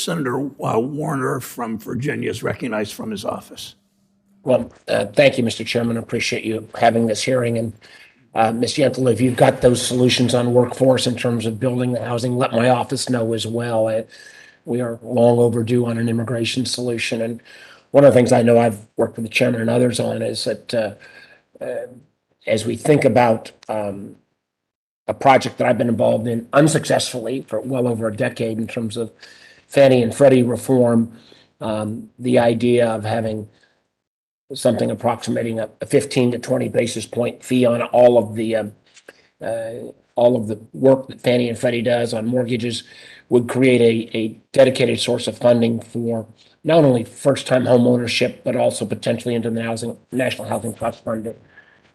Senator Warner from Virginia is recognized from his office. Well, thank you, Mr. Chairman. I appreciate you having this hearing. And Ms. Yentl, if you've got those solutions on workforce in terms of building the housing, let my office know as well. We are long overdue on an immigration solution. And one of the things I know I've worked with the chairman and others on is that as we think about a project that I've been involved in unsuccessfully for well over a decade in terms of Fannie and Freddie reform, the idea of having something approximating a 15 to 20 basis point fee on all of the work that Fannie and Freddie does on mortgages would create a dedicated source of funding for not only first-time home ownership, but also potentially into the National Housing Trust Fund to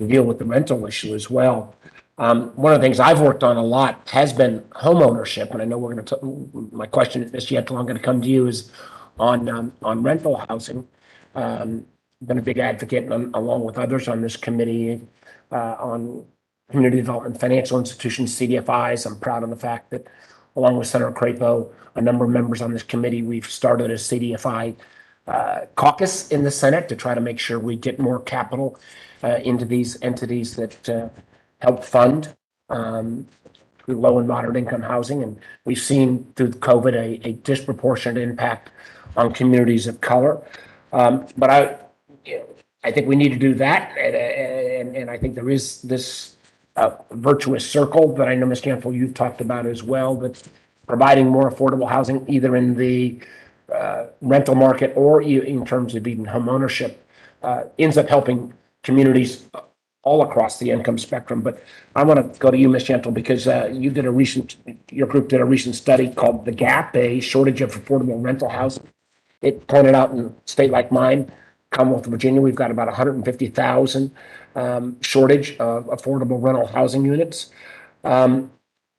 deal with the rental issue as well. One of the things I've worked on a lot has been home ownership, and I know we're going to. My question, Ms. Yentl, I'm going to come to you is on rental housing. Been a big advocate, along with others on this committee, on community development financial institutions, CDFIs. I'm proud of the fact that, along with Senator Crapo, a number of members on this committee, we've started a CDFI caucus in the Senate to try to make sure we get more capital into these entities that help fund low and moderate income housing. And we've seen through COVID a disproportionate impact on communities of color. But I think we need to do that. And I think there is this virtuous circle that I know, Ms. Yentl, you've talked about as well, that providing more affordable housing, either in the rental market or in terms of even home ownership, ends up helping communities all across the income spectrum. But I want to go to you, Ms. Yentl, because your group did a recent study called The Gap, a shortage of affordable rental housing. It pointed out in a state like mine, Commonwealth of Virginia, we've got about 150,000 shortage of affordable rental housing units. One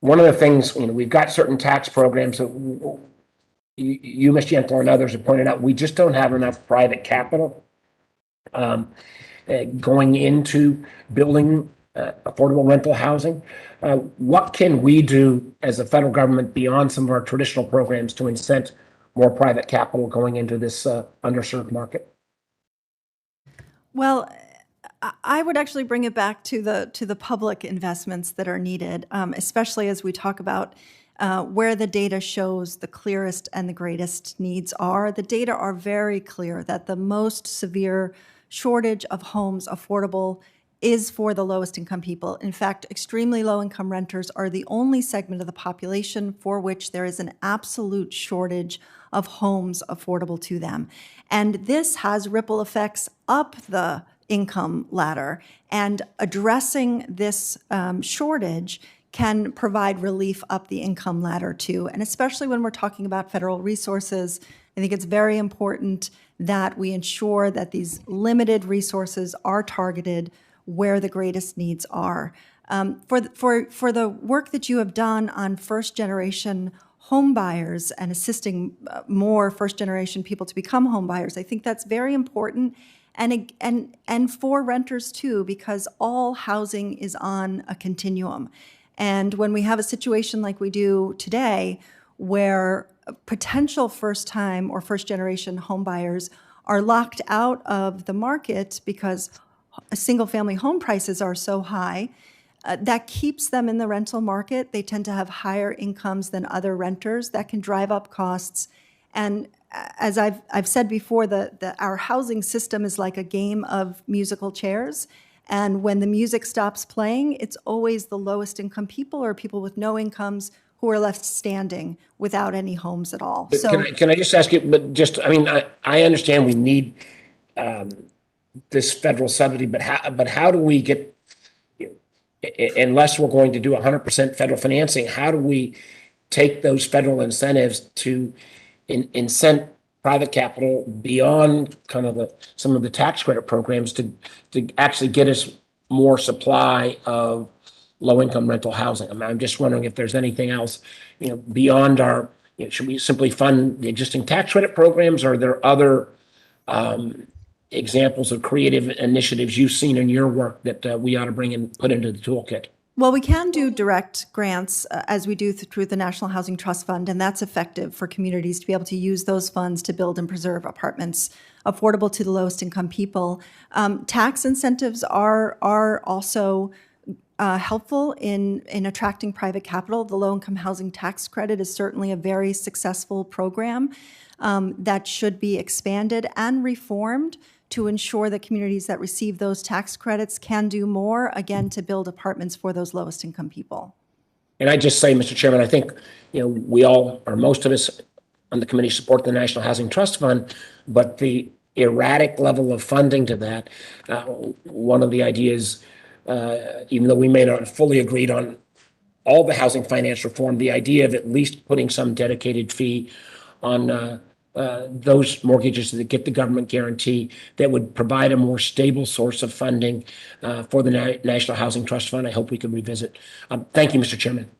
of the things, we've got certain tax programs that you, Ms. Yentl, and others have pointed out, we just don't have enough private capital going into building affordable rental housing. What can we do as a federal government beyond some of our traditional programs to incent more private capital going into this underserved market? Well, I would actually bring it back to the public investments that are needed, especially as we talk about where the data shows the clearest and the greatest needs are. The data are very clear that the most severe shortage of homes affordable is for the lowest income people. In fact, extremely low income renters are the only segment of the population for which there is an absolute shortage of homes affordable to them. And this has ripple effects up the income ladder, and addressing this shortage can provide relief up the income ladder too. And especially when we're talking about federal resources, I think it's very important that we ensure that these limited resources are targeted where the greatest needs are. For the work that you have done on first-generation home buyers and assisting more first-generation people to become home buyers, I think that's very important, and for renters too, because all housing is on a continuum. And when we have a situation like we do today, where potential first-time or first-generation home buyers are locked out of the market because single-family home prices are so high, that keeps them in the rental market. They tend to have higher incomes than other renters. That can drive up costs. And as I've said before, our housing system is like a game of musical chairs. And when the music stops playing, it's always the lowest income people or people with no incomes who are left standing without any homes at all. But So can I just ask you, I understand we need this federal subsidy, but how do we get, unless we're going to do 100% federal financing, how do we take those federal incentives to incent private capital beyond kind of some of the tax credit programs to actually get us more supply of low-income rental housing? I'm just wondering if there's anything else, beyond our, should we simply fund the existing tax credit programs, or are there other examples of creative initiatives you've seen in your work that we ought to bring and put into the toolkit? Well, we can do direct grants as we do through the National Housing Trust Fund, and that's effective for communities to be able to use those funds to build and preserve apartments affordable to the lowest income people. Tax incentives are also helpful in attracting private capital. The low-income housing tax credit is certainly a very successful program that should be expanded and reformed to ensure that communities that receive those tax credits can do more, again, to build apartments for those lowest income people. And I just say, Mr. Chairman, I think, we all, or most of us on the committee, support the National Housing Trust Fund, but the erratic level of funding to that, one of the ideas, even though we may not have fully agreed on all the housing finance reform, the idea of at least putting some dedicated fee on those mortgages that get the government guarantee that would provide a more stable source of funding for the National Housing Trust Fund. I hope we can revisit. Thank you, Mr. Chairman.